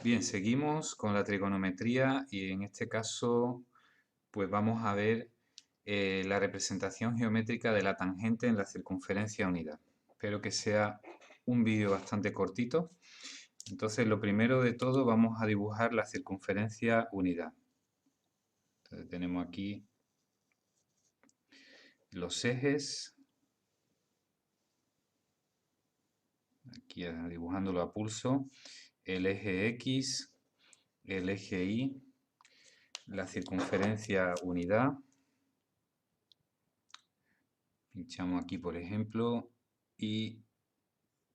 Bien, seguimos con la trigonometría y en este caso pues vamos a ver la representación geométrica de la tangente en la circunferencia unidad. Espero que sea un vídeo bastante cortito. Entonces lo primero de todo vamos a dibujar la circunferencia unidad. Entonces tenemos aquí los ejes, aquí dibujándolo a pulso, el eje X, el eje Y, la circunferencia unidad. Pinchamos aquí, por ejemplo, y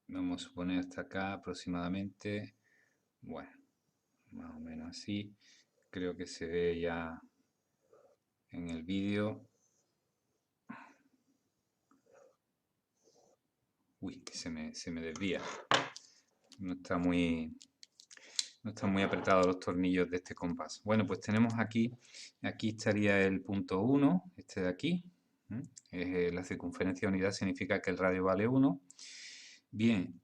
vamos a poner hasta acá aproximadamente. Bueno, más o menos así. Creo que se ve ya en el vídeo. Uy, que se me desvía. No está muy, no están muy apretados los tornillos de este compás. Bueno, pues tenemos aquí estaría el punto 1, este de aquí. La circunferencia unidad significa que el radio vale 1. Bien,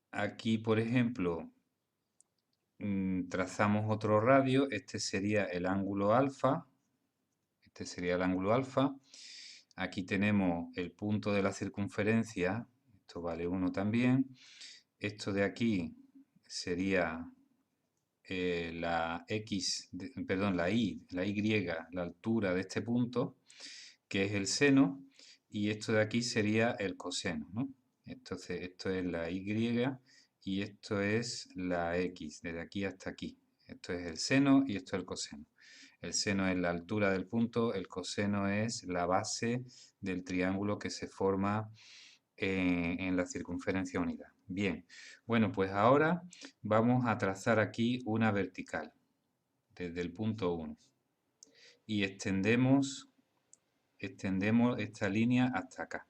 aquí por ejemplo trazamos otro radio, este sería el ángulo alfa. Este sería el ángulo alfa. Aquí tenemos el punto de la circunferencia, esto vale 1 también. Esto de aquí sería la X, perdón, la Y, la altura de este punto, que es el seno, y esto de aquí sería el coseno, ¿no? Entonces, esto es la Y y esto es la X, desde aquí hasta aquí. Esto es el seno y esto es el coseno. El seno es la altura del punto, el coseno es la base del triángulo que se forma en la circunferencia unidad. Bien, bueno, pues ahora vamos a trazar aquí una vertical desde el punto 1 y extendemos esta línea hasta acá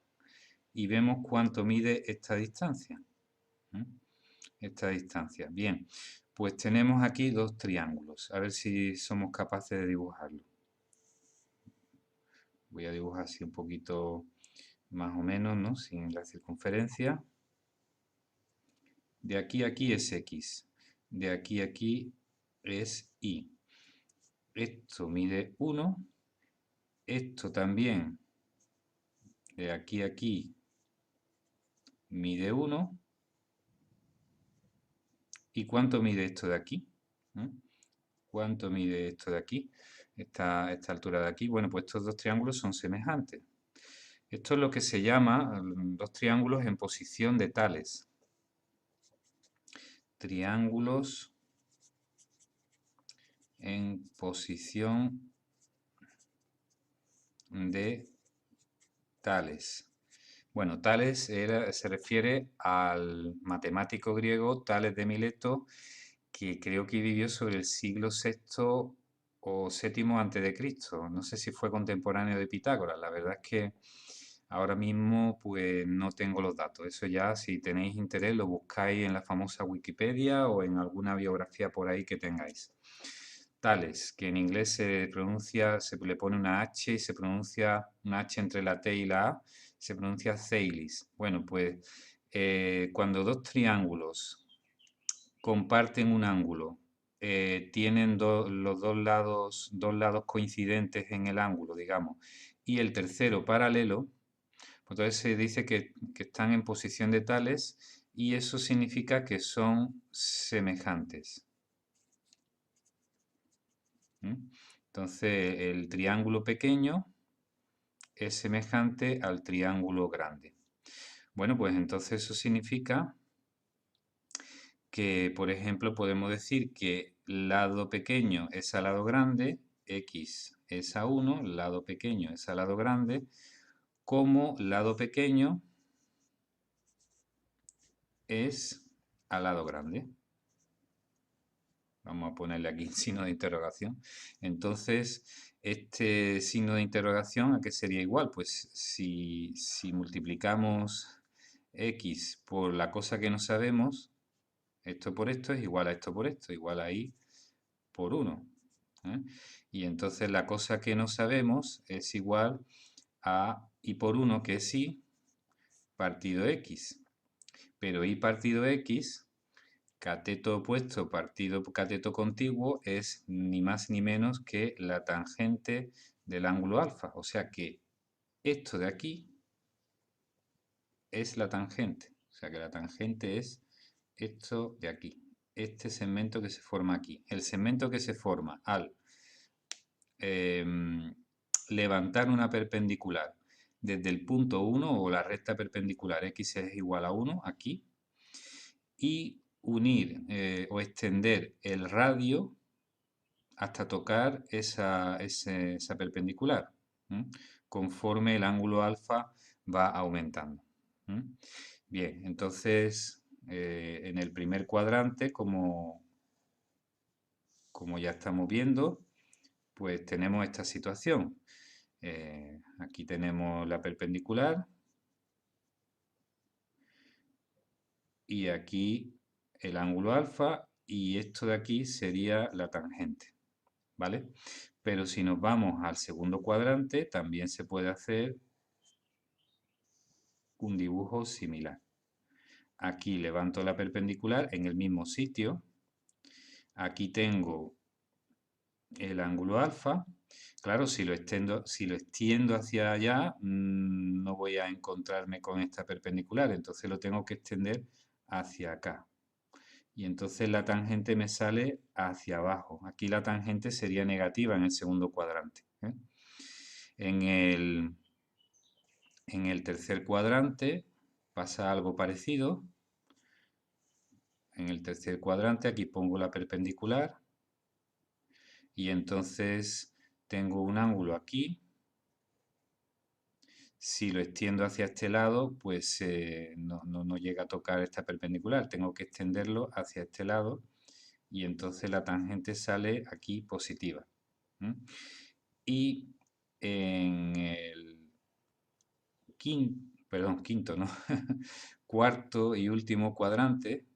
y vemos cuánto mide esta distancia. Esta distancia. Bien, pues tenemos aquí dos triángulos. A ver si somos capaces de dibujarlo. Voy a dibujar así un poquito más o menos, ¿no? Sin la circunferencia. De aquí a aquí es X. De aquí a aquí es Y. Esto mide 1. Esto también, de aquí a aquí, mide 1. ¿Y cuánto mide esto de aquí? ¿Cuánto mide esto de aquí? Esta altura de aquí. Bueno, pues estos dos triángulos son semejantes. Esto es lo que se llama dos triángulos en posición de tales. Triángulos en posición de tales. Bueno, Tales se refiere al matemático griego Tales de Mileto, que creo que vivió sobre el siglo VI o VII antes de Cristo. No sé si fue contemporáneo de Pitágoras. La verdad es que ahora mismo pues no tengo los datos. Eso ya, si tenéis interés, lo buscáis en la famosa Wikipedia o en alguna biografía por ahí que tengáis. Tales, que en inglés se pronuncia, se le pone una H y se pronuncia una H entre la T y la A, se pronuncia Thales. Bueno, pues cuando dos triángulos comparten un ángulo, tienen los dos lados coincidentes en el ángulo, digamos, y el tercero paralelo, pues entonces se dice que están en posición de tales y eso significa que son semejantes. Entonces el triángulo pequeño es semejante al triángulo grande. Bueno, pues entonces eso significa que, por ejemplo, podemos decir que lado pequeño es al lado grande, x es a 1, lado pequeño es al lado grande, como lado pequeño es al lado grande. Vamos a ponerle aquí un signo de interrogación. Entonces, este signo de interrogación, ¿a qué sería igual? Pues si multiplicamos x por la cosa que no sabemos, esto por esto es igual a esto por esto, igual a y por 1. Y entonces la cosa que no sabemos es igual a y por 1, que es y partido x. Pero y partido x cateto opuesto partido cateto contiguo es ni más ni menos que la tangente del ángulo alfa. O sea que esto de aquí es la tangente. O sea que la tangente es esto de aquí. Este segmento que se forma aquí. El segmento que se forma al levantar una perpendicular desde el punto 1 o la recta perpendicular x es igual a 1 aquí y unir o extender el radio hasta tocar esa perpendicular, conforme el ángulo alfa va aumentando. Bien, entonces en el primer cuadrante, como ya estamos viendo, pues tenemos esta situación. Aquí tenemos la perpendicular y aquí el ángulo alfa y esto de aquí sería la tangente, ¿vale? Pero si nos vamos al segundo cuadrante, también se puede hacer un dibujo similar. Aquí levanto la perpendicular en el mismo sitio. Aquí tengo el ángulo alfa. Claro, si lo extiendo hacia allá, no voy a encontrarme con esta perpendicular, entonces lo tengo que extender hacia acá. Y entonces la tangente me sale hacia abajo. Aquí la tangente sería negativa en el segundo cuadrante. En el tercer cuadrante pasa algo parecido. En el tercer cuadrante aquí pongo la perpendicular y entonces tengo un ángulo aquí. Si lo extiendo hacia este lado, pues no llega a tocar esta perpendicular. Tengo que extenderlo hacia este lado y entonces la tangente sale aquí positiva. Y en el quinto, ¿no? Cuarto y último cuadrante,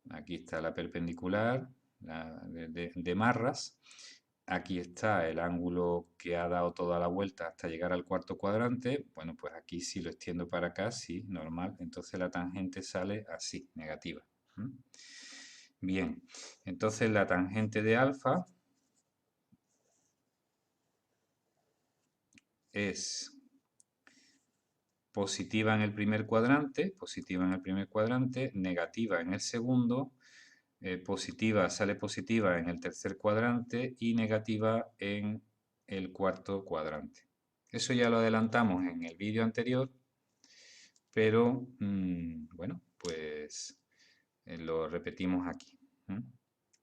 aquí está la perpendicular de Marras. Aquí está el ángulo que ha dado toda la vuelta hasta llegar al cuarto cuadrante. Bueno, pues aquí si lo extiendo para acá, sí, normal. Entonces la tangente sale así, negativa. Bien, entonces la tangente de alfa es positiva en el primer cuadrante, negativa en el segundo, sale positiva en el tercer cuadrante y negativa en el cuarto cuadrante. Eso ya lo adelantamos en el vídeo anterior, pero bueno, pues lo repetimos aquí.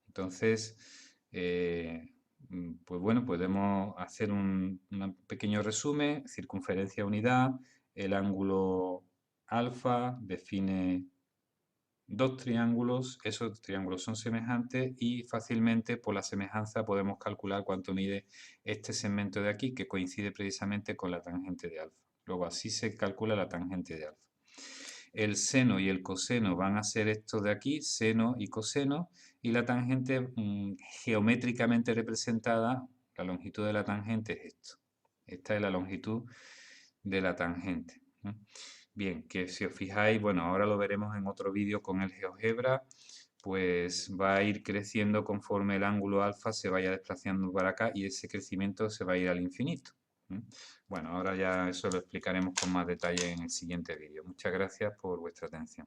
Entonces, pues bueno, podemos hacer un pequeño resumen, circunferencia unidad, el ángulo alfa define dos triángulos, esos triángulos son semejantes y fácilmente por la semejanza podemos calcular cuánto mide este segmento de aquí que coincide precisamente con la tangente de alfa. Luego así se calcula la tangente de alfa. El seno y el coseno van a ser estos de aquí, seno y coseno, y la tangente geométricamente representada, la longitud de la tangente es esto. Esta es la longitud de la tangente. Bien, que si os fijáis, bueno, ahora lo veremos en otro vídeo con el GeoGebra, pues va a ir creciendo conforme el ángulo alfa se vaya desplazando para acá y ese crecimiento se va a ir al infinito. Bueno, ahora ya eso lo explicaremos con más detalle en el siguiente vídeo. Muchas gracias por vuestra atención.